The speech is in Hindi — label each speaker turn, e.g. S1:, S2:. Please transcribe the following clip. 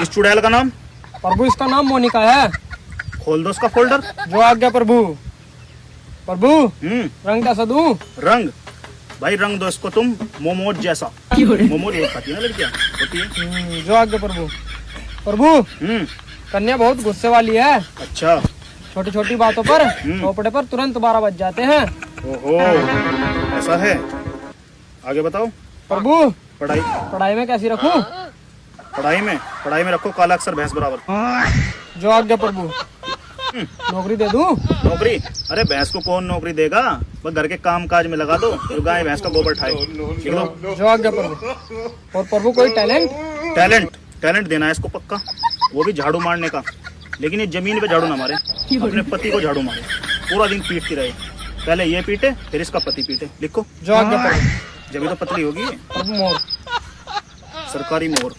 S1: इस चुड़ैल का नाम?
S2: प्रभु इसका नाम मोनिका है।
S1: खोल दो उसका फोल्डर।
S2: जो आज्ञा प्रभु। प्रभु रंग कैसा दूं?
S1: रंग भाई रंग दो इसको तुम मोमोज जैसा। मोमोज वो खाती है ना लड़कियां, होती है।
S2: जो आज्ञा प्रभु। प्रभु कन्या बहुत गुस्से वाली है।
S1: अच्छा।
S2: छोटी छोटी बातों पर चौपड़े पर तुरंत 12 बज जाते हैं।
S1: ओहो ऐसा है, आगे बताओ।
S2: प्रभु
S1: पढ़ाई
S2: पढ़ाई में कैसी रखूं?
S1: पढ़ाई में रखो काला अक्षर भैंस बराबर।
S2: जो आज्ञा प्रभु। नौकरी दे दूं?
S1: नौकरी? अरे भैंस को कौन नौकरी देगा, बस घर के काम काज में लगा दो, तो गाय भैंस का गोबर खाए। लिख दो।
S2: जो आज्ञा प्रभु। और प्रभु कोई टैलेंट?
S1: टैलेंट देना है इसको पक्का, वो भी झाड़ू मारने का, लेकिन ये जमीन पे झाड़ू ना मारे, अपने पति को झाड़ू मारे, पूरा दिन पीटती रहे, पहले ये पीटे फिर इसका पति पीटे। लिखो।
S2: जो आज्ञा प्रभु।
S1: जब तो पतली होगी।
S2: प्रभु मोर।
S1: सरकारी मोर।